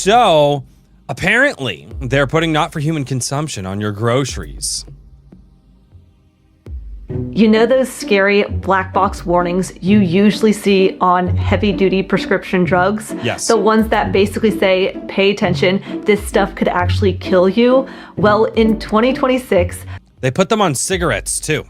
So apparently they're putting not for human consumption on your groceries. You know those scary black box warnings you usually see on heavy-duty prescription drugs? Yes. The ones that basically say, pay attention, this stuff could actually kill you? Well, in 2026... They put them on cigarettes, too.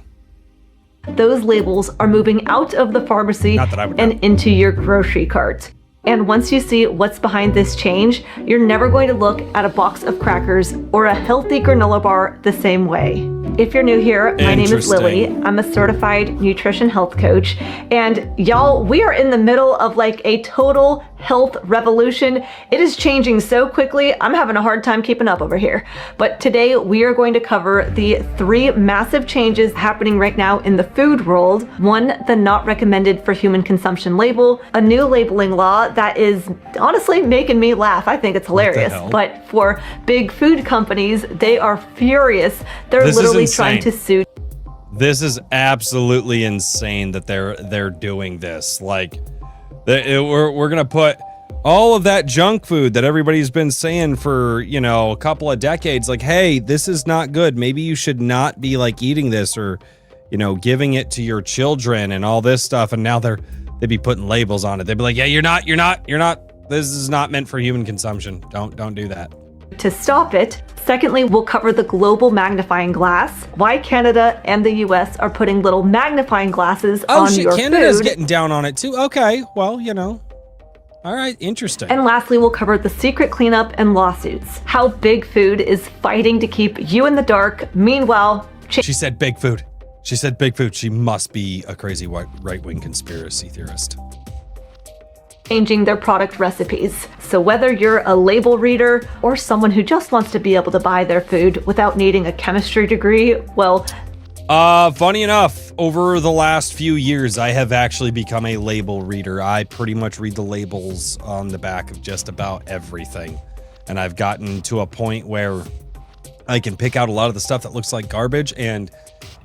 Those labels are moving out of the pharmacy and into your grocery cart. And once you see what's behind this change, you're never going to look at a box of crackers or a healthy granola bar the same way. If you're new here, my name is Lily. I'm a certified nutrition health coach. And y'all, we are in the middle of like a total health revolution. It is changing so quickly, I'm having a hard time keeping up over here. But today we are going to cover the 3 massive changes happening right now in the food world. 1, the not recommended for human consumption label, a new labeling law that is honestly making me laugh. I think it's hilarious. But for big food companies, they are furious. They're literally trying to sue. This is absolutely insane that they're doing this. Like, we're gonna put all of that junk food that everybody's been saying for, you know, a couple of decades, like, hey, this is not good. Maybe you should not be like eating this or, you know, giving it to your children and all this stuff. And now they'd be putting labels on it. They'd be like, yeah, you're not. This is not meant for human consumption. Don't do that. To stop it. Secondly, we'll cover the global magnifying glass, why Canada and the US are putting little magnifying glasses on your food. Canada's getting down on it too. Okay, well, you know. All right, interesting. And lastly, we'll cover the secret cleanup and lawsuits, how big food is fighting to keep you in the dark. Meanwhile, she said big food. She said big food. She must be a crazy right-wing conspiracy theorist. Changing their product recipes. So whether you're a label reader or someone who just wants to be able to buy their food without needing a chemistry degree, well... funny enough, over the last few years, I have actually become a label reader. I pretty much read the labels on the back of just about everything. And I've gotten to a point where I can pick out a lot of the stuff that looks like garbage. And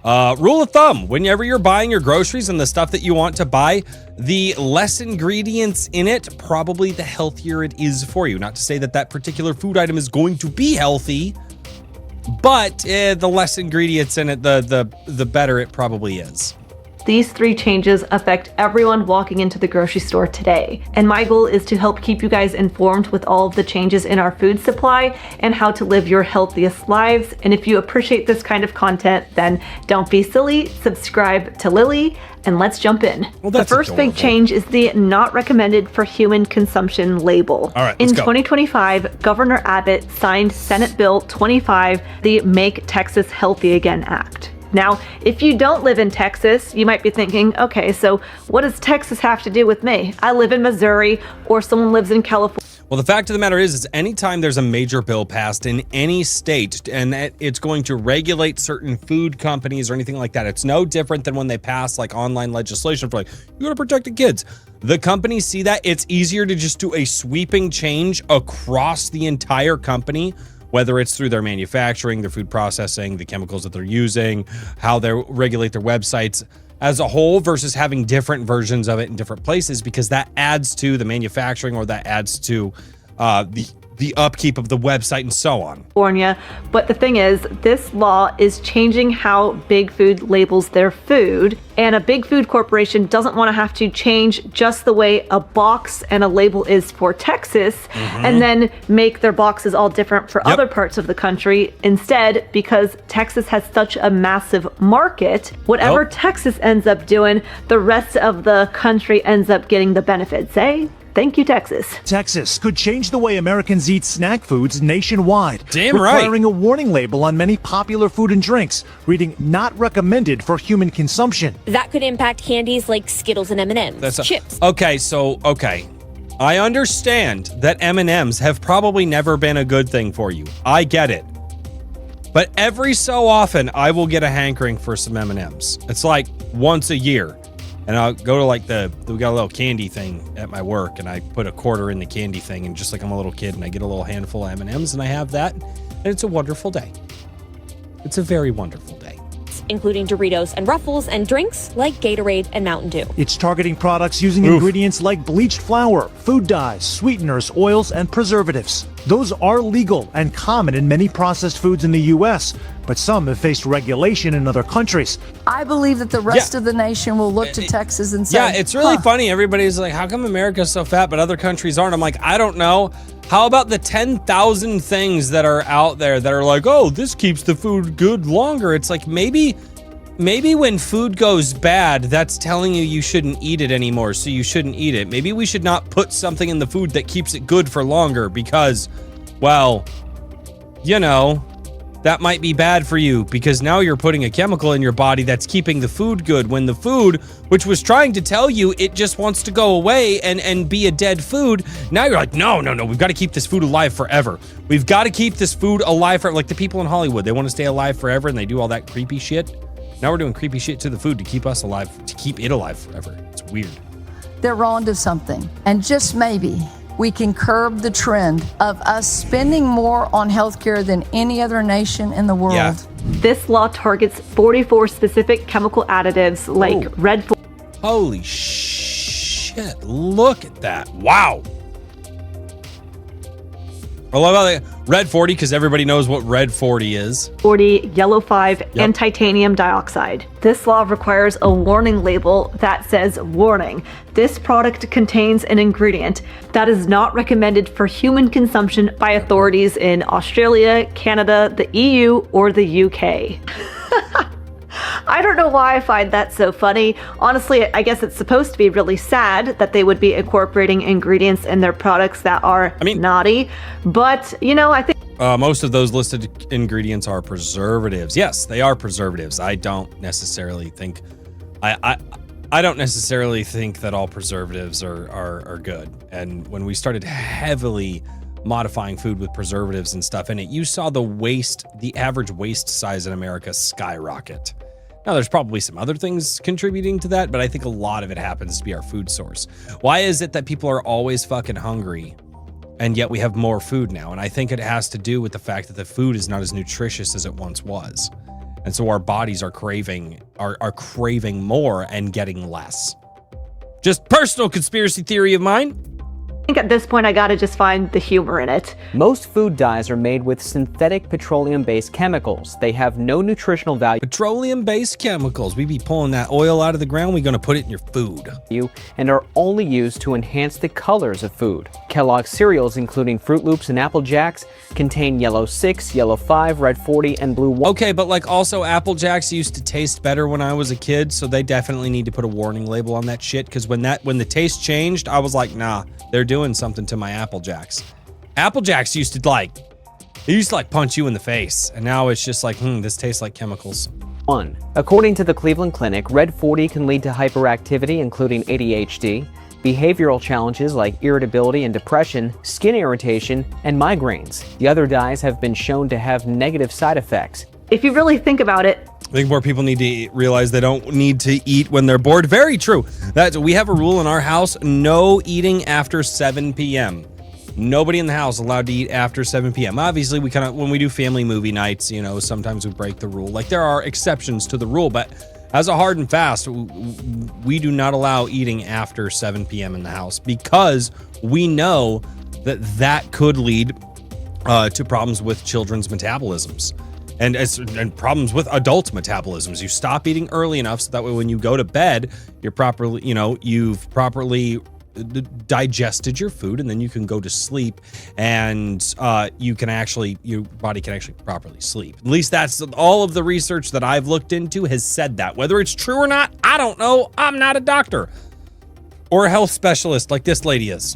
rule of thumb, whenever you're buying your groceries and the stuff that you want to buy, the less ingredients in it, probably the healthier it is for you. Not to say that that particular food item is going to be healthy, but the less ingredients in it, the better it probably is. These 3 changes affect everyone walking into the grocery store today. And my goal is to help keep you guys informed with all of the changes in our food supply and how to live your healthiest lives. And if you appreciate this kind of content, then don't be silly, subscribe to Lily, and let's jump in. Well, the first big change is the not recommended for human consumption label. All right, in 2025, Governor Abbott signed Senate Bill 25, the Make Texas Healthy Again Act. Now, if you don't live in Texas, you might be thinking, okay, so what does Texas have to do with me? I live in Missouri, or someone lives in California. Well, the fact of the matter is anytime there's a major bill passed in any state and it's going to regulate certain food companies or anything like that, it's no different than when they pass like online legislation for like, you gotta protect the kids. The companies see that it's easier to just do a sweeping change across the entire company, whether it's through their manufacturing, their food processing, the chemicals that they're using, how they regulate their websites as a whole versus having different versions of it in different places, because that adds to the manufacturing or that adds to the upkeep of the website and so on. But the thing is, this law is changing how Big Food labels their food, and a big food corporation doesn't want to have to change just the way a box and a label is for Texas, and then make their boxes all different for other parts of the country. Instead, because Texas has such a massive market, whatever Texas ends up doing, the rest of the country ends up getting the benefits, eh? Thank you, Texas. Texas could change the way Americans eat snack foods nationwide. Damn right. Requiring a warning label on many popular food and drinks, reading not recommended for human consumption. That could impact candies like Skittles and M&M's, chips. Okay. I understand that M&M's have probably never been a good thing for you. I get it. But every so often, I will get a hankering for some M&M's. It's like once a year. And I'll go to like we got a little candy thing at my work, and I put a quarter in the candy thing, and just like I'm a little kid, and I get a little handful of M&Ms, and I have that, and it's a wonderful day. It's a very wonderful day. including Doritos and Ruffles, and drinks like Gatorade and Mountain Dew. It's targeting products using ingredients like bleached flour, food dyes, sweeteners, oils, and preservatives. Those are legal and common in many processed foods in the U.S., but some have faced regulation in other countries. I believe that the rest of the nation will look to Texas and say, yeah, it's really funny. Everybody's like, how come America's so fat, but other countries aren't? I'm like, I don't know. How about the 10,000 things that are out there that are like, oh, this keeps the food good longer? It's like, maybe when food goes bad, that's telling you shouldn't eat it anymore, so you shouldn't eat it. Maybe we should not put something in the food that keeps it good for longer because, well, you know, that might be bad for you because now you're putting a chemical in your body that's keeping the food good when the food, which was trying to tell you it just wants to go away and be a dead food, now you're like, no, we've got to keep this food alive forever. We've got to keep this food alive forever. Like the people in Hollywood, they want to stay alive forever and they do all that creepy shit. Now we're doing creepy shit to the food to keep us alive, to keep it alive forever. It's weird. They're onto something. And just maybe we can curb the trend of us spending more on healthcare than any other nation in the world. Yeah. This law targets 44 specific chemical additives like Red 40. Holy shit. Look at that. Wow. I love how they Red 40 because everybody knows what Red 40 is. 40, Yellow 5, and titanium dioxide. This law requires a warning label that says, warning, this product contains an ingredient that is not recommended for human consumption by authorities in Australia, Canada, the EU, or the UK. I don't know why I find that so funny. Honestly, I guess it's supposed to be really sad that they would be incorporating ingredients in their products that are naughty. But, you know, I think most of those listed ingredients are preservatives. Yes, they are preservatives. I don't necessarily think I don't necessarily think that all preservatives are good. And when we started heavily modifying food with preservatives and stuff in it, you saw the average waist size in America skyrocket. Now, there's probably some other things contributing to that, but I think a lot of it happens to be our food source. Why is it that people are always fucking hungry, and yet we have more food now? And I think it has to do with the fact that the food is not as nutritious as it once was. And so our bodies are craving more and getting less. Just personal conspiracy theory of mine. I think at this point I gotta just find the humor in it. Most food dyes are made with synthetic petroleum-based chemicals. They have no nutritional value. Petroleum-based chemicals. We be pulling that oil out of the ground. We're gonna put it in your food. And are only used to enhance the colors of food. Kellogg's cereals, including Fruit Loops and Apple Jacks, contain yellow 6, yellow 5, red 40, and blue 1. Okay, but like also Apple Jacks used to taste better when I was a kid, so they definitely need to put a warning label on that shit, because when the taste changed, I was like, nah, they're doing something to my Apple Jacks. Apple Jacks used to punch you in the face, and now it's just like, this tastes like chemicals. 1. According to the Cleveland Clinic, red 40 can lead to hyperactivity, including ADHD, behavioral challenges like irritability and depression, skin irritation, and migraines. The other dyes have been shown to have negative side effects. If you really think about it, I think more people need to realize they don't need to eat when they're bored. Very true. We have a rule in our house: no eating after 7 p.m. Nobody in the house allowed to eat after 7 p.m. Obviously, when we do family movie nights, sometimes we break the rule. Like, there are exceptions to the rule, but as a hard and fast, we do not allow eating after 7 p.m. in the house, because we know that could lead to problems with children's metabolisms. And problems with adult metabolisms. You stop eating early enough so that way when you go to bed, you've properly digested your food, and then you can go to sleep, and your body can actually properly sleep. At least that's all of the research that I've looked into has said that. Whether it's true or not, I don't know. I'm not a doctor or a health specialist like this lady is.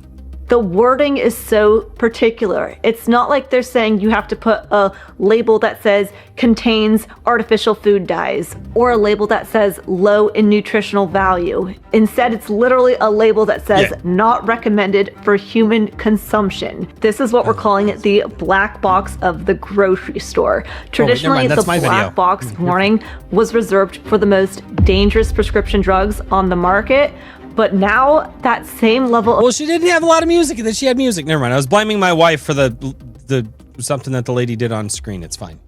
The wording is so particular. It's not like they're saying you have to put a label that says contains artificial food dyes, or a label that says low in nutritional value. Instead, it's literally a label that says not recommended for human consumption. This is what we're calling it, the black box of the grocery store. Traditionally, the black box warning was reserved for the most dangerous prescription drugs on the market. But now that same level of— Well, she didn't have a lot of music, and then she had music. Never mind. I was blaming my wife for the something that the lady did on screen. It's fine.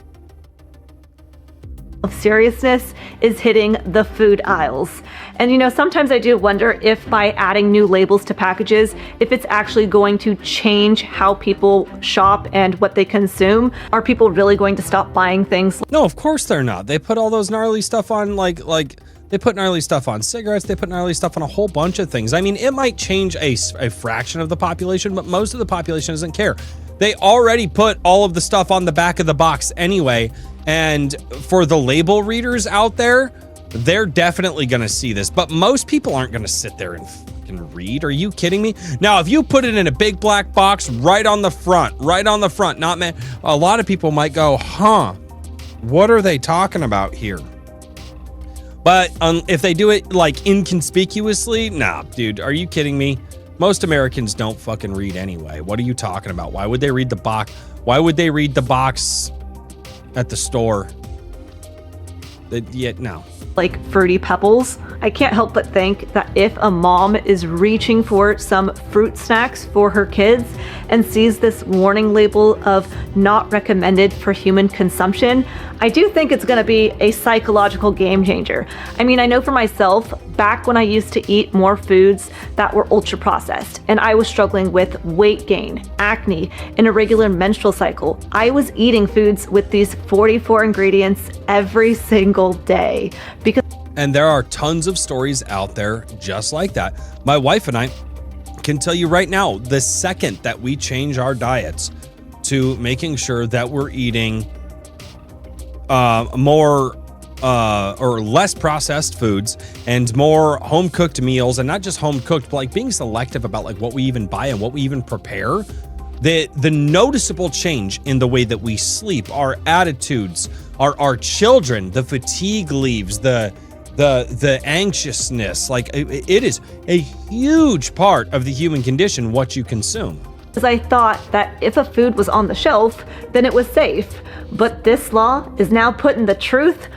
of seriousness is hitting the food aisles. And sometimes I do wonder if by adding new labels to packages, if it's actually going to change how people shop and what they consume. Are people really going to stop buying things? No, of course they're not. They put all those gnarly stuff on, like they put gnarly stuff on cigarettes. They put gnarly stuff on a whole bunch of things. I mean, it might change a fraction of the population, but most of the population doesn't care. They already put all of the stuff on the back of the box anyway. And for the label readers out there, they're definitely going to see this, but most people aren't going to sit there and fucking read. Are you kidding me? Now, if you put it in a big black box right on the front, not man, a lot of people might go, what are they talking about here? But if they do it like inconspicuously, nah, dude, are you kidding me? Most Americans don't fucking read anyway. What are you talking about? Why would they read the box? Why would they read the box at the store? No. Like Fruity Pebbles. I can't help but think that if a mom is reaching for some fruit snacks for her kids and sees this warning label of not recommended for human consumption, I do think it's going to be a psychological game changer. I mean, I know for myself, back when I used to eat more foods that were ultra processed and I was struggling with weight gain, acne, and irregular menstrual cycle, I was eating foods with these 44 ingredients every single day. And there are tons of stories out there just like that. My wife and I can tell you right now, the second that we change our diets to making sure that we're eating more or less processed foods and more home cooked meals, and not just home cooked, but like being selective about like what we even buy and what we even prepare, the noticeable change in the way that we sleep, our attitudes, our children, the fatigue leaves, the anxiousness, like it is a huge part of the human condition, what you consume. Because I thought that if a food was on the shelf, then it was safe. But this law is now putting the truth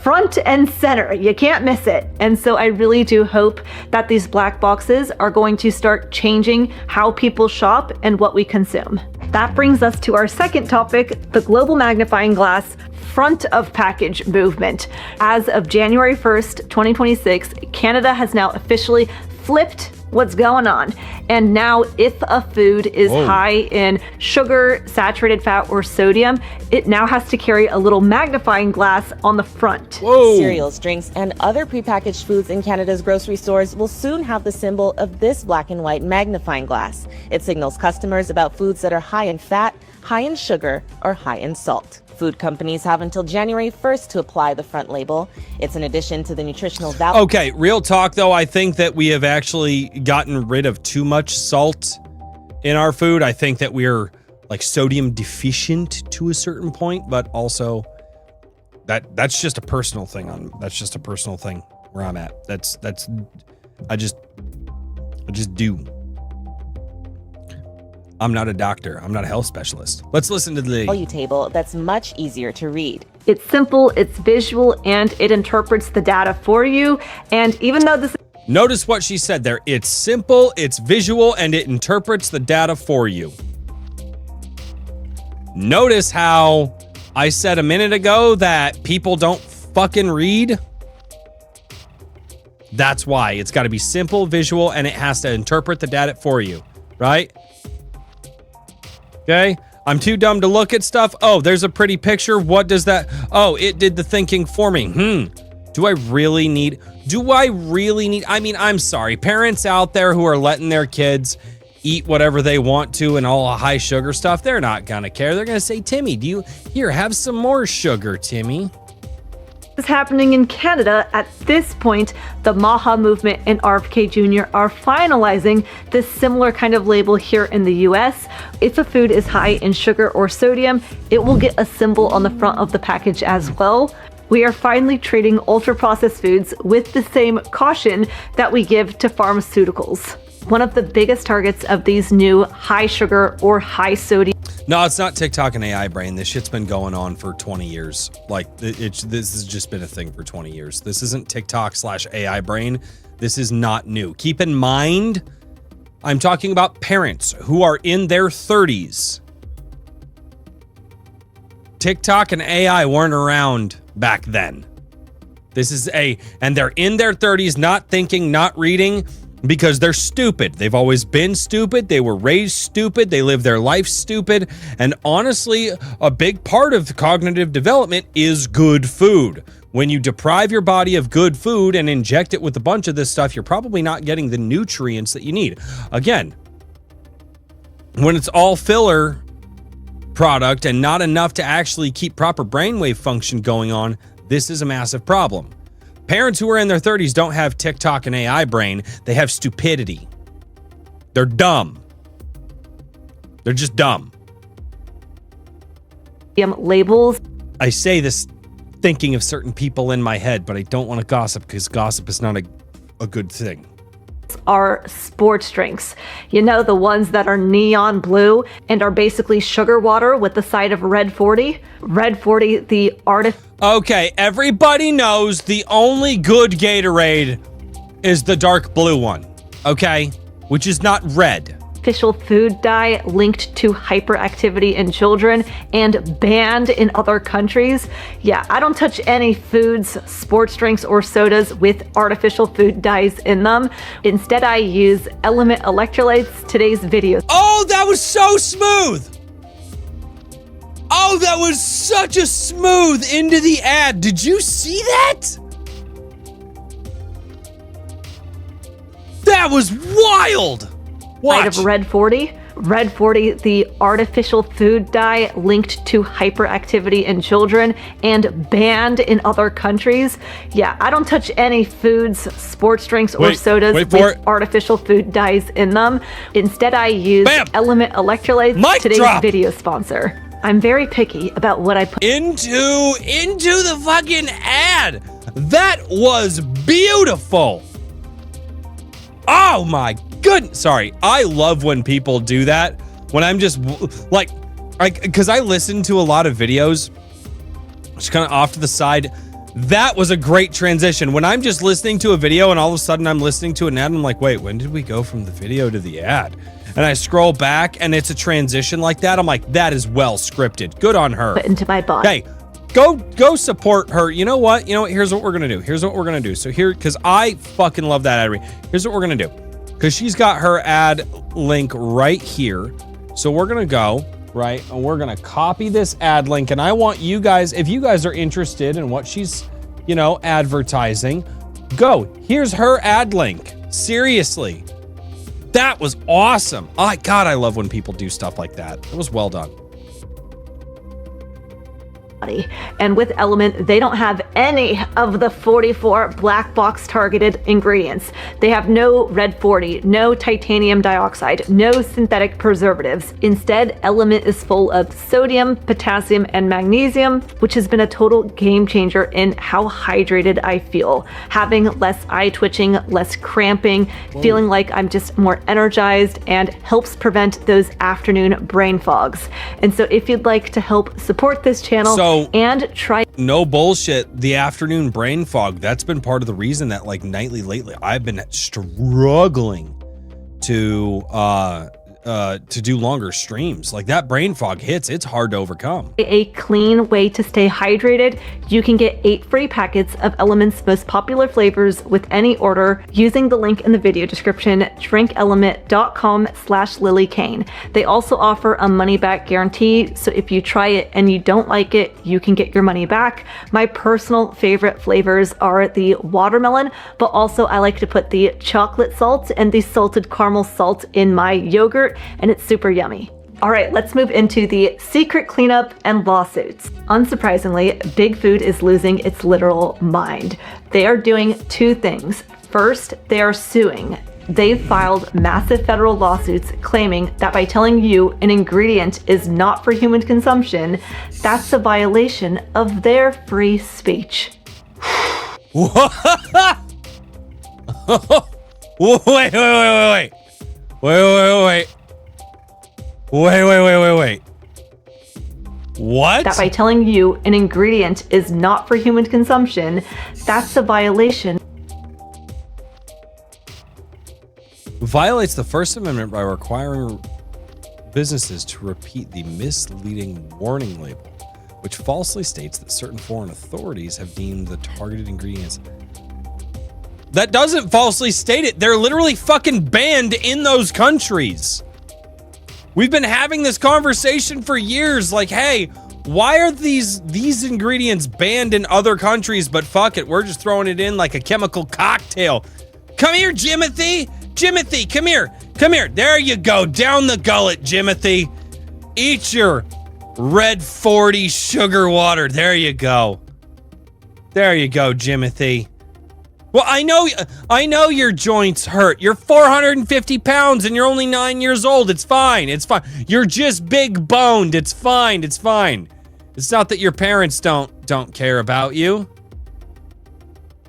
front and center. You can't miss it. And so I really do hope that these black boxes are going to start changing how people shop and what we consume. That brings us to our second topic, the global magnifying glass front of package movement. As of January 1st, 2026, Canada has now officially flipped what's going on. And now if a food is high in sugar, saturated fat, or sodium, it now has to carry a little magnifying glass on the front. Whoa. Cereals, drinks, and other prepackaged foods in Canada's grocery stores will soon have the symbol of this black and white magnifying glass. It signals customers about foods that are high in fat, high in sugar, or high in salt. Food companies have until January 1st to apply the front label. It's in addition to the nutritional value. Okay, real talk though, I think that we have actually gotten rid of too much salt in our food. I think that we're like sodium deficient to a certain point, but also that's just a personal thing where I'm at. I just do. I'm not a doctor. I'm not a health specialist. Let's listen to the value table that's much easier to read. It's simple, it's visual, and it interprets the data for you. And even though this... Notice what she said there. It's simple, it's visual, and it interprets the data for you. Notice how I said a minute ago that people don't fucking read? That's why. It's got to be simple, visual, and it has to interpret the data for you, right? Okay, I'm too dumb to look at stuff. Oh, there's a pretty picture. What does that? Oh, it did the thinking for me. Do I really need? I mean, I'm sorry. Parents out there who are letting their kids eat whatever they want to and all the high sugar stuff, they're not going to care. They're going to say, Timmy, have some more sugar, Timmy. Is happening in Canada. At this point, the MAHA movement and RFK Jr. are finalizing this similar kind of label here in the US. If a food is high in sugar or sodium, it will get a symbol on the front of the package as well. We are finally treating ultra-processed foods with the same caution that we give to pharmaceuticals. One of the biggest targets of these new high sugar or high sodium. No, it's not TikTok and AI brain. This shit's been going on for 20 years. Like, this has just been a thing for 20 years. This isn't TikTok/AI brain. This is not new. Keep in mind, I'm talking about parents who are in their 30s. TikTok and AI weren't around back then. And they're in their 30s, not thinking, not reading, because they're stupid. They've always been stupid. They were raised stupid. They live their life stupid. And honestly, a big part of cognitive development is good food. When you deprive your body of good food and inject it with a bunch of this stuff, you're probably not getting the nutrients that you need. Again, when it's all filler product and not enough to actually keep proper brainwave function going on, this is a massive problem. Parents who are in their 30s don't have TikTok and AI brain. They have stupidity. They're dumb. They're just dumb. Labels. I say this thinking of certain people in my head, but I don't want to gossip because gossip is not a good thing. Are sports drinks. You know, the ones that are neon blue and are basically sugar water with the side of Red 40? Red 40, the Okay, everybody knows the only good Gatorade is the dark blue one, okay? Which is not red. Artificial food dye linked to hyperactivity in children and banned in other countries. Yeah, I don't touch any foods, sports drinks, or sodas with artificial food dyes in them. Instead, I use Element electrolytes. Today's video. Oh, that was so smooth! Oh, that was such a smooth into the ad. Did you see that? That was wild! Watch. Of Red 40. Red 40, the artificial food dye linked to hyperactivity in children and banned in other countries. Yeah, I don't touch any foods, sports drinks, or sodas with artificial food dyes in them. Instead, I use Element electrolytes. Mic Today's drop. Video sponsor. I'm very picky about what I put into the fucking ad. That was beautiful. Oh my goodness. Sorry. I love when people do that. When I'm just like, because I listen to a lot of videos, just kind of off to the side. That was a great transition. When I'm just listening to a video and all of a sudden I'm listening to an ad, I'm like, wait, when did we go from the video to the ad? And I scroll back and it's a transition like that. I'm like, that is well scripted. Good on her. Put into my body. Hey, go support her. You know what? Here's what we're going to do. So here, because I fucking love that ad read. Here's what we're going to do. Because she's got her ad link right here. So we're going to go, right? And we're going to copy this ad link. And I want you guys, if you guys are interested in what she's, advertising, go. Here's her ad link. Seriously. That was awesome. Oh, God, I love when people do stuff like that. It was well done. And with Element, they don't have any of the 44 black box targeted ingredients. They have no Red 40, no titanium dioxide, no synthetic preservatives. Instead, Element is full of sodium, potassium, and magnesium, which has been a total game changer in how hydrated I feel. Having less eye twitching, less cramping, feeling like I'm just more energized, and helps prevent those afternoon brain fogs. And so if you'd like to help support this channel, and try no bullshit, the afternoon brain fog, that's been part of the reason that lately I've been struggling to do longer streams. Like that brain fog hits, it's hard to overcome. A clean way to stay hydrated. You can get 8 free packets of Element's most popular flavors with any order using the link in the video description, drinkelement.com/LilyKane. They also offer a money back guarantee, so if you try it and you don't like it, you can get your money back. My personal favorite flavors are the watermelon, but also I like to put the chocolate salt and the salted caramel salt in my yogurt, and it's super yummy. All right, let's move into the secret cleanup and lawsuits. Unsurprisingly, Big Food is losing its literal mind. They are doing 2 things. First, they are suing. They've filed massive federal lawsuits claiming that by telling you an ingredient is not for human consumption, that's a violation of their free speech. Wait. Wait. What? That by telling you an ingredient is not for human consumption, that's a violation. Violates the First Amendment by requiring businesses to repeat the misleading warning label which falsely states that certain foreign authorities have deemed the targeted ingredients. That doesn't falsely state it. They're literally fucking banned in those countries. We've been having this conversation for years. Like, hey, why are these ingredients banned in other countries? But fuck it, we're just throwing it in like a chemical cocktail. Come here, Jimothy. Jimothy, come here. Come here. There you go. Down the gullet, Jimothy. Eat your Red 40 sugar water. There you go. There you go, Jimothy. Well, I know your joints hurt. You're 450 pounds and you're only 9 years old. It's fine. It's fine. You're just big boned. It's fine. It's fine. It's not that your parents don't care about you.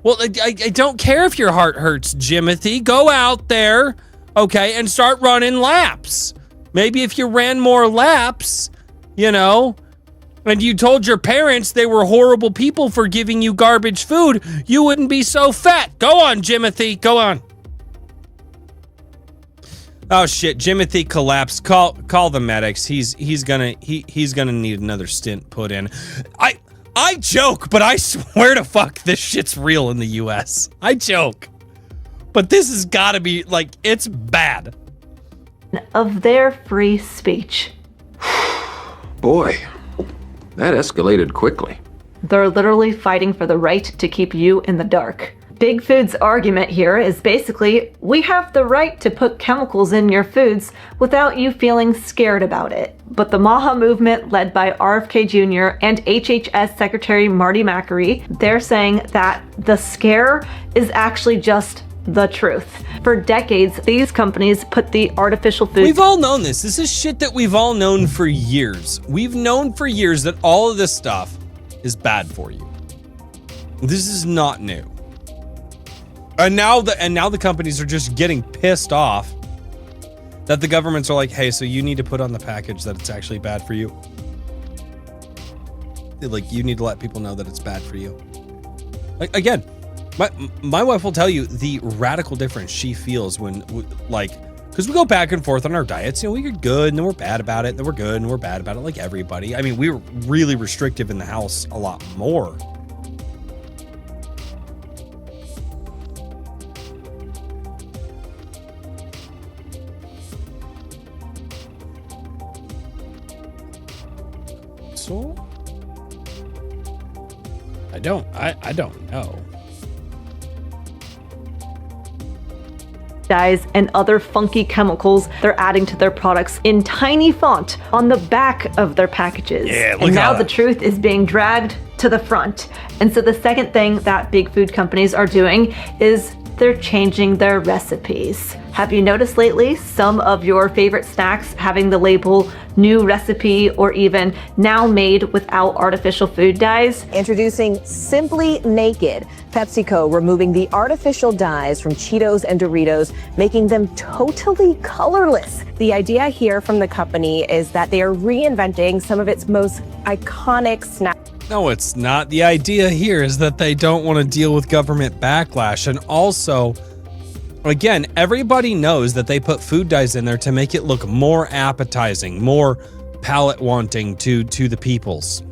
Well, I don't care if your heart hurts, Jimothy. Go out there, okay, and start running laps. Maybe if you ran more laps, you know, and you told your parents they were horrible people for giving you garbage food, you wouldn't be so fat. Go on, Jimothy. Go on. Oh shit, Jimothy collapsed. Call the medics. He's gonna need another stint put in. I joke, but I swear to fuck this shit's real in the US. I joke. But this has gotta be, like, it's bad. Of their free speech. Boy, that escalated quickly. They're literally fighting for the right to keep you in the dark. Big Food's argument here is basically, we have the right to put chemicals in your foods without you feeling scared about it. But the MAHA movement, led by RFK Jr. and HHS Secretary Marty Makary, they're saying that the scare is actually just the truth. For decades, these companies put the artificial food... We've all known this. This is shit that we've all known for years. We've known for years that all of this stuff is bad for you. This is not new. And now the companies are just getting pissed off that the governments are like, hey, so you need to put on the package that it's actually bad for you. Like, you need to let people know that it's bad for you. Like, again, my wife will tell you the radical difference she feels when, like, because we go back and forth on our diets. You know, we get good and then we're bad about it. Then we're good and we're bad about it, like everybody. I mean, we were really restrictive in the house a lot more. So I don't know. Dyes and other funky chemicals they're adding to their products in tiny font on the back of their packages. Yeah, and now the truth is being dragged to the front. And so the second thing that big food companies are doing is they're changing their recipes. Have you noticed lately some of your favorite snacks having the label new recipe or even now made without artificial food dyes? Introducing Simply Naked. PepsiCo removing the artificial dyes from Cheetos and Doritos, making them totally colorless. The idea here from the company is that they are reinventing some of its most iconic snacks. No, it's not. The idea here is that they don't want to deal with government backlash. And also, again, everybody knows that they put food dyes in there to make it look more appetizing, more palate wanting to the peoples,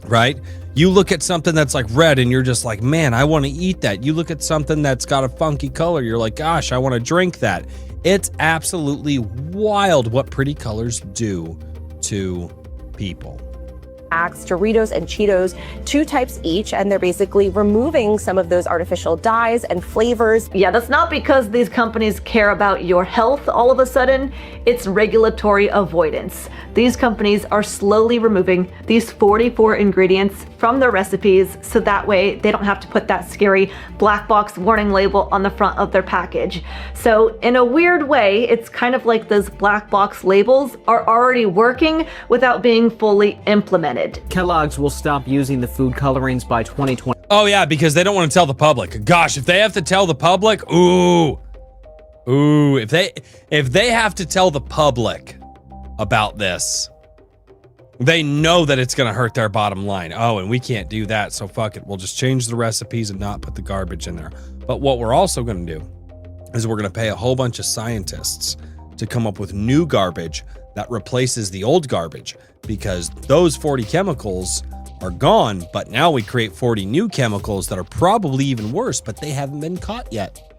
right? You look at something that's like red and you're just like, man, I want to eat that. You look at something that's got a funky color, you're like, gosh, I want to drink that. It's absolutely wild what pretty colors do to people. Doritos and Cheetos, 2 types each, and they're basically removing some of those artificial dyes and flavors. Yeah, that's not because these companies care about your health all of a sudden, it's regulatory avoidance. These companies are slowly removing these 44 ingredients from their recipes so that way they don't have to put that scary black box warning label on the front of their package. So in a weird way, it's kind of like those black box labels are already working without being fully implemented. Kellogg's will stop using the food colorings by 2020. Oh yeah, because they don't want to tell the public. Gosh, if they have to tell the public, if they have to tell the public about this, they know that it's going to hurt their bottom line. Oh, and we can't do that, so fuck it. We'll just change the recipes and not put the garbage in there. But what we're also going to do is we're going to pay a whole bunch of scientists to come up with new garbage that replaces the old garbage, because those 40 chemicals are gone, but now we create 40 new chemicals that are probably even worse, but they haven't been caught yet.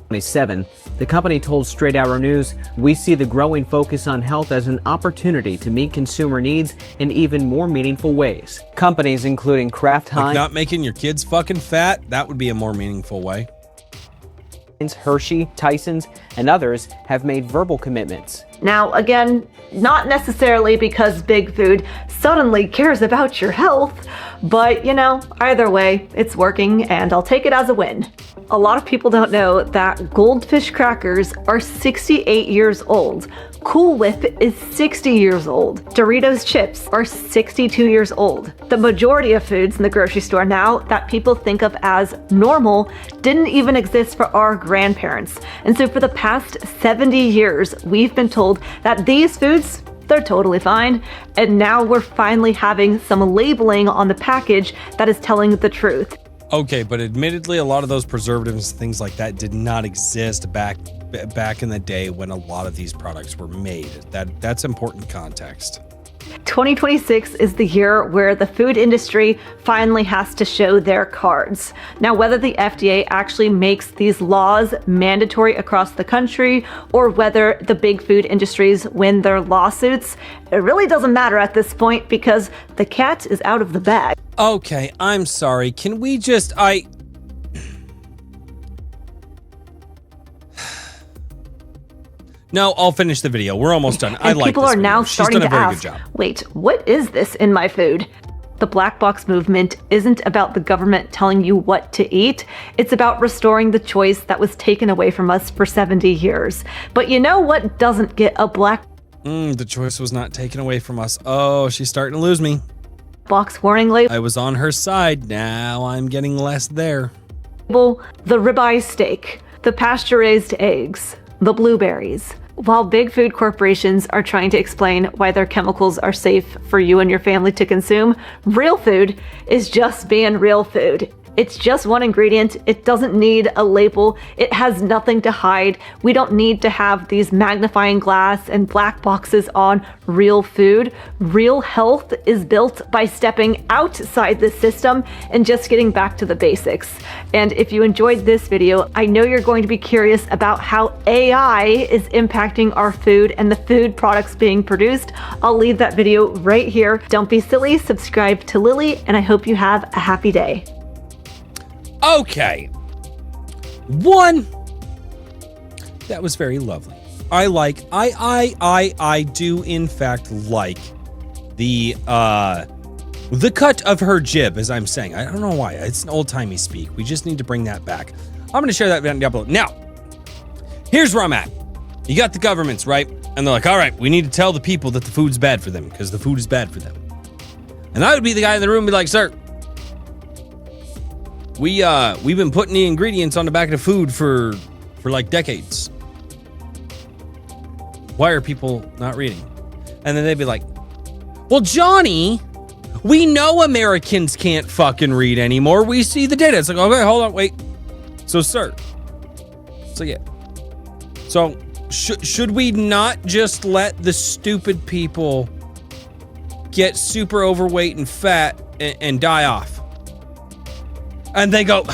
27, the company told Straight Arrow News, "We see the growing focus on health as an opportunity to meet consumer needs in even more meaningful ways." Companies including Kraft Heinz, like not making your kids fucking fat, that would be a more meaningful way. Hershey, Tyson's, and others have made verbal commitments. Now, again, not necessarily because Big Food suddenly cares about your health, but you know, either way, it's working and I'll take it as a win. A lot of people don't know that Goldfish crackers are 68 years old. Cool Whip is 60 years old. Doritos chips are 62 years old. The majority of foods in the grocery store now that people think of as normal didn't even exist for our grandparents. And so for the past 70 years, we've been told that these foods, they're totally fine. And now we're finally having some labeling on the package that is telling the truth. Okay, but admittedly, a lot of those preservatives, things like that, did not exist back in the day when a lot of these products were made. That's important context. 2026 is the year where the food industry finally has to show their cards. Now, whether the FDA actually makes these laws mandatory across the country or whether the big food industries win their lawsuits, it really doesn't matter at this point because the cat is out of the bag. Okay, I'm sorry. Can we just, No, I'll finish the video. We're almost done. I like this. People are now She's starting done a to very ask, good job. wait, what is this in my food? The black box movement isn't about the government telling you what to eat. It's about restoring the choice that was taken away from us for 70 years. But you know what doesn't get a black The choice was not taken away from us. Oh, she's starting to lose me. box warning label? I was on her side. Now I'm getting less there. The ribeye steak, the pasture-raised eggs, the blueberries. While big food corporations are trying to explain why their chemicals are safe for you and your family to consume, real food is just being real food. It's just one ingredient. It doesn't need a label. It has nothing to hide. We don't need to have these magnifying glass and black boxes on real food. Real health is built by stepping outside the system and just getting back to the basics. And if you enjoyed this video, I know you're going to be curious about how AI is impacting our food and the food products being produced. I'll leave that video right here. Don't be silly, subscribe to Lily, and I hope you have a happy day. Okay. One, that was very lovely. I do in fact like the cut of her jib, as I'm saying. I don't know why. It's an old-timey speak. We just need to bring that back. I'm going to share that down below. Now, here's where I'm at. You got the governments, right? And they're like, all right, we need to tell the people that the food's bad for them because the food is bad for them. And I would be the guy in the room and be like, sir, we've been putting the ingredients on the back of the food for like decades. Why are people not reading? And then they'd be like, well, Johnny, we know Americans can't fucking read anymore. We see the data. It's like, okay, hold on, wait. So, sir. So, yeah. So, should we not just let the stupid people get super overweight and fat and die off? And they go,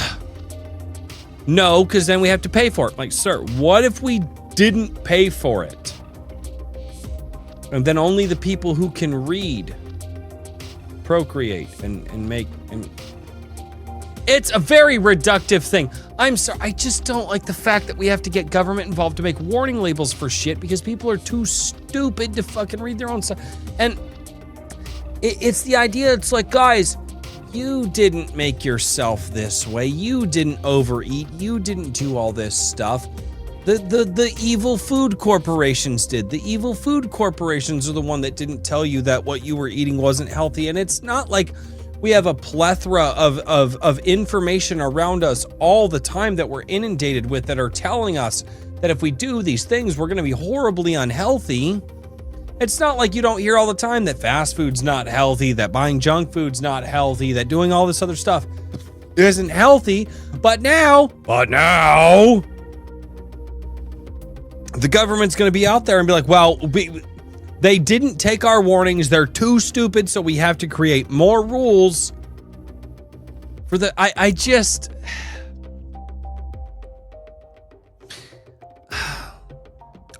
no, because then we have to pay for it. Like, sir, what if we didn't pay for it? And then only the people who can read procreate and make. And it's a very reductive thing. I'm sorry. I just don't like the fact that we have to get government involved to make warning labels for shit because people are too stupid to fucking read their own stuff. And it's the idea. It's like, guys, you didn't make yourself this way. You didn't overeat. You didn't do all this stuff. The evil food corporations did. The evil food corporations are the one that didn't tell you that what you were eating wasn't healthy. And it's not like we have a plethora of information around us all the time that we're inundated with that are telling us that if we do these things, we're going to be horribly unhealthy. It's not like you don't hear all the time that fast food's not healthy, that buying junk food's not healthy, that doing all this other stuff isn't healthy. But now, the government's going to be out there and be like, well, They didn't take our warnings. They're too stupid, so we have to create more rules for the...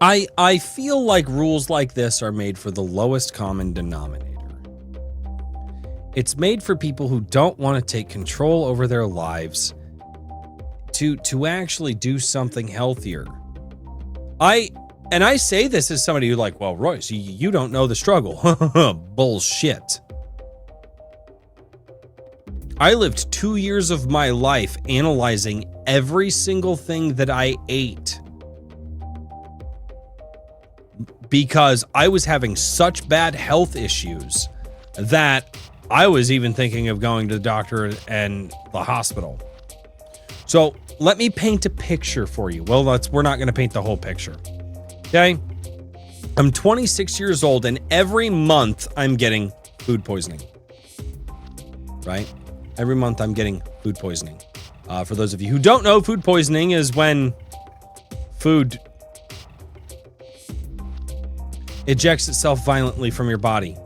I feel like rules like this are made for the lowest common denominator. It's made for people who don't want to take control over their lives to actually do something healthier. And I say this as somebody who's like, well, Royce, you don't know the struggle. Bullshit. I lived 2 years of my life analyzing every single thing that I ate because I was having such bad health issues that I was even thinking of going to the doctor and the hospital. So let me paint a picture for you. Well, we're not going to paint the whole picture. Okay? I'm 26 years old, and every month I'm getting food poisoning. Right? Every month I'm getting food poisoning. For those of you who don't know, food poisoning is when food ejects itself violently from your body.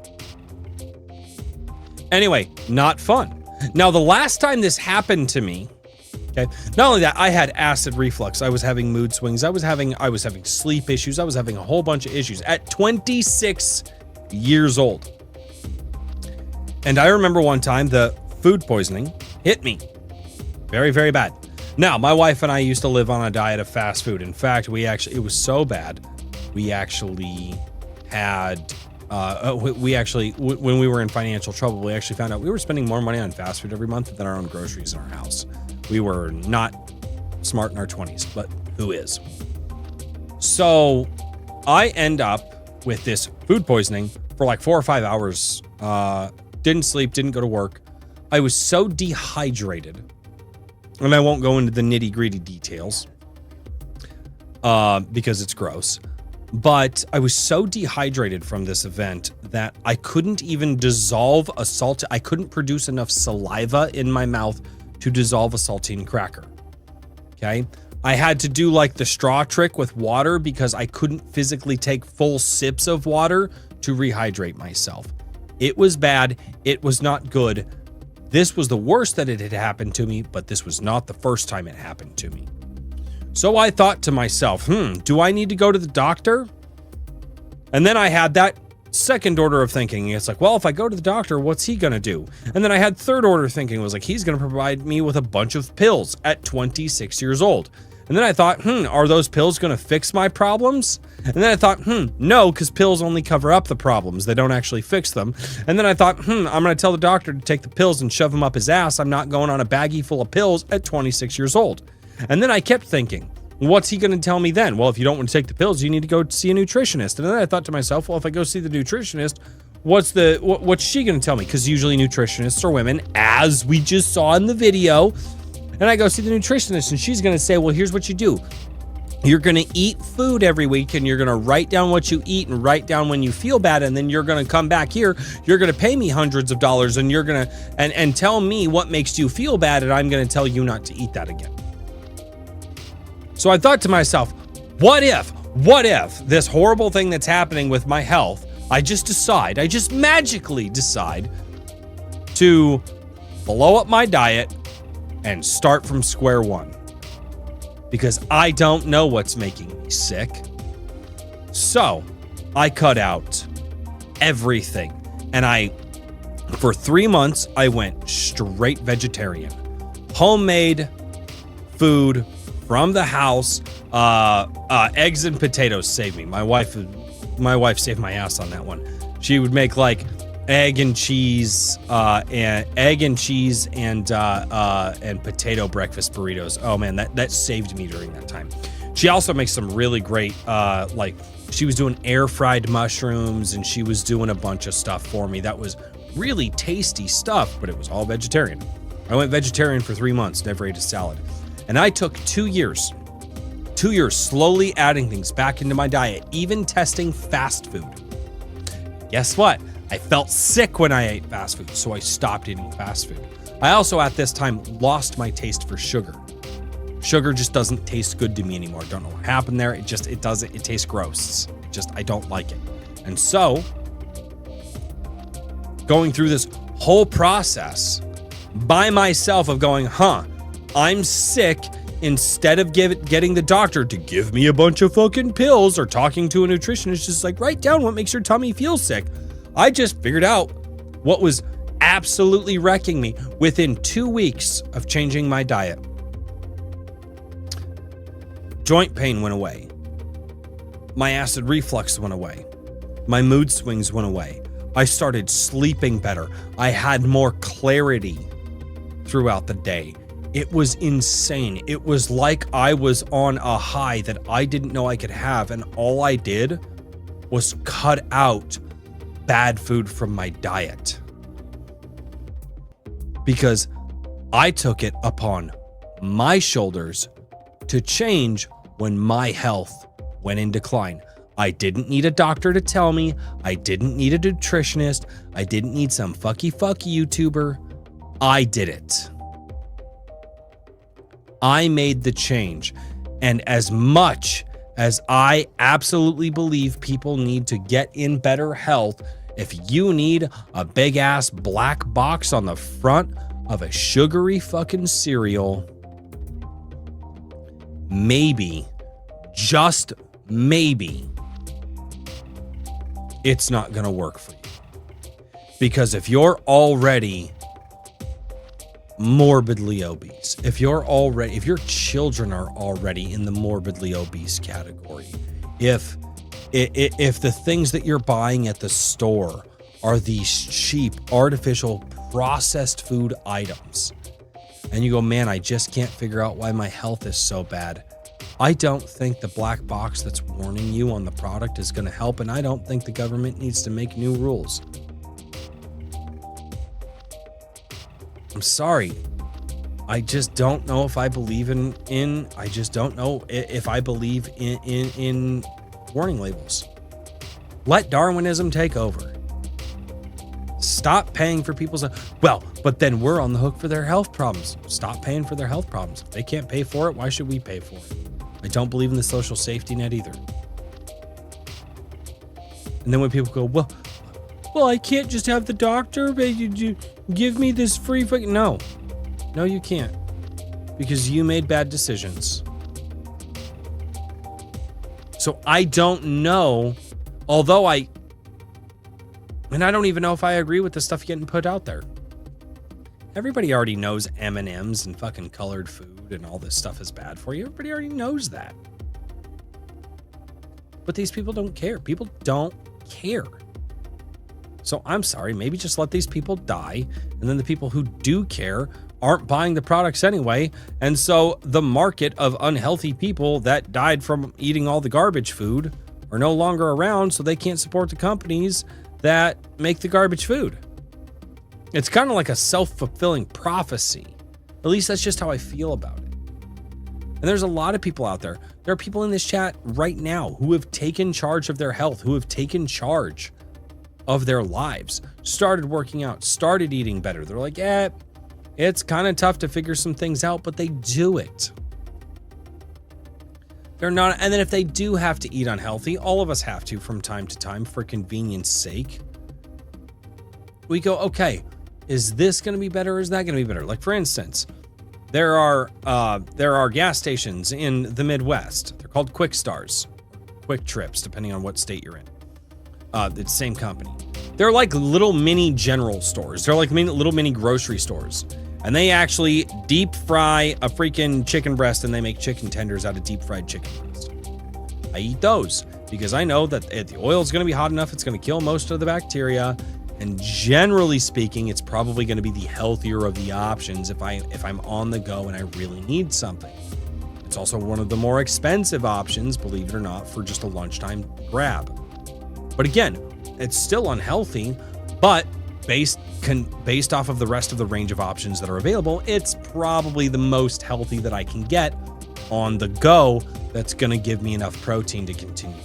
Anyway, not fun. Now, the last time this happened to me, okay, not only that, I had acid reflux. I was having mood swings. I was having sleep issues. I was having a whole bunch of issues at 26 years old. And I remember one time the food poisoning hit me very, very bad. Now, my wife and I used to live on a diet of fast food. In fact, it was so bad, we actually had, when we were in financial trouble, we actually found out we were spending more money on fast food every month than our own groceries in our house. We were not smart in our 20s, but who is? So I end up with this food poisoning for like 4 or 5 hours. Didn't sleep, didn't go to work. I was so dehydrated, and I won't go into the nitty-gritty details because it's gross. But I was so dehydrated from this event that I couldn't even dissolve I couldn't produce enough saliva in my mouth to dissolve a saltine cracker. Okay? I had to do like the straw trick with water because I couldn't physically take full sips of water to rehydrate myself. It was bad. It was not good. This was the worst that it had happened to me, but this was not the first time it happened to me. So I thought to myself, do I need to go to the doctor? And then I had that second order of thinking. It's like, well, if I go to the doctor, what's he going to do? And then I had third order thinking. It was like, he's going to provide me with a bunch of pills at 26 years old. And then I thought, are those pills going to fix my problems? And then I thought, no, because pills only cover up the problems. They don't actually fix them. And then I thought, I'm going to tell the doctor to take the pills and shove them up his ass. I'm not going on a baggie full of pills at 26 years old. And then I kept thinking, what's he going to tell me then? Well, if you don't want to take the pills, you need to go see a nutritionist. And then I thought to myself, well, if I go see the nutritionist, what's she going to tell me? Because usually nutritionists are women, as we just saw in the video. And I go see the nutritionist, and she's going to say, well, here's what you do. You're going to eat food every week, and you're going to write down what you eat and write down when you feel bad, and then you're going to come back here. You're going to pay me hundreds of dollars, and you're going to and tell me what makes you feel bad, and I'm going to tell you not to eat that again. So I thought to myself, what if this horrible thing that's happening with my health, I just magically decide to blow up my diet and start from square one. Because I don't know what's making me sick. So I cut out everything. And for 3 months, I went straight vegetarian. Homemade food from the house. Eggs and potatoes saved me. My wife saved my ass on that one. She would make like egg and cheese and potato breakfast burritos. Oh man, that saved me during that time. She also makes some really great she was doing air fried mushrooms, and she was doing a bunch of stuff for me that was really tasty stuff, but it was all vegetarian. I went vegetarian for 3 months, never ate a salad. And I took 2 years slowly adding things back into my diet, even testing fast food. Guess what? I felt sick when I ate fast food, so I stopped eating fast food. I also, at this time, lost my taste for sugar. Sugar just doesn't taste good to me anymore. Don't know what happened there. It tastes gross. I don't like it. And so, going through this whole process by myself of going, I'm sick, instead of getting the doctor to give me a bunch of fucking pills or talking to a nutritionist, just like, write down what makes your tummy feel sick. I just figured out what was absolutely wrecking me within 2 weeks of changing my diet. Joint pain went away. My acid reflux went away. My mood swings went away. I started sleeping better. I had more clarity throughout the day. It was insane. It was like I was on a high that I didn't know I could have, and all I did was cut out bad food from my diet. Because I took it upon my shoulders to change when my health went in decline. I didn't need a doctor to tell me. I didn't need a nutritionist. I didn't need some fucky YouTuber. I did it. I made the change. And as much as I absolutely believe people need to get in better health, if you need a big ass black box on the front of a sugary fucking cereal, maybe, just maybe, it's not gonna work for you. Because if you're already morbidly obese, if your children are already in the morbidly obese category, if the things that you're buying at the store are these cheap, artificial, processed food items, and you go, man, I just can't figure out why my health is so bad, I don't think the black box that's warning you on the product is going to help, and I don't think the government needs to make new rules. I'm sorry. I just don't know if I believe I just don't know if I believe in warning labels. Let Darwinism take over. Stop paying for people's, but then we're on the hook for their health problems. Stop paying for their health problems. If they can't pay for it, why should we pay for it? I don't believe in the social safety net either. And then when people go, well, I can't just have the doctor, but you give me this free fucking... No, you can't. Because you made bad decisions. So I don't know, although I don't even know if I agree with the stuff getting put out there. Everybody already knows M&Ms and fucking colored food and all this stuff is bad for you. Everybody already knows that. But these people don't care. People don't care. So I'm sorry, maybe just let these people die, and then the people who do care aren't buying the products anyway, and so the market of unhealthy people that died from eating all the garbage food are no longer around, so they can't support the companies that make the garbage food. It's kind of like a self-fulfilling prophecy. At least that's just how I feel about it. And there's a lot of people out there. There are people in this chat right now who have taken charge of their health, who have taken charge of their lives, started working out, started eating better. They're like, it's kind of tough to figure some things out, but they do it. They're not, and then if they do have to eat unhealthy, all of us have to from time to time for convenience sake. We go, okay, is this going to be better or is that going to be better? Like, for instance, there are gas stations in the Midwest. They're called Quick Stars, Quick Trips, depending on what state you're in. It's the same company. They're like little mini general stores. They're like little mini grocery stores. And they actually deep fry a freaking chicken breast, and they make chicken tenders out of deep fried chicken breast. I eat those because I know that the oil is going to be hot enough. It's going to kill most of the bacteria. And generally speaking, it's probably going to be the healthier of the options if I'm on the go and I really need something. It's also one of the more expensive options, believe it or not, for just a lunchtime grab. But again, it's still unhealthy, but based off of the rest of the range of options that are available, it's probably the most healthy that I can get on the go that's going to give me enough protein to continue.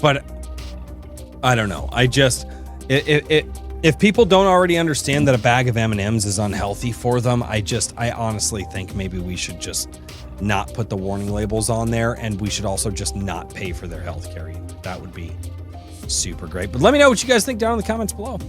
But I don't know. If If people don't already understand that a bag of M&Ms is unhealthy for them, I honestly think maybe we should just not put the warning labels on there, and we should also just not pay for their healthcare either. That would be super great. But let me know what you guys think down in the comments below.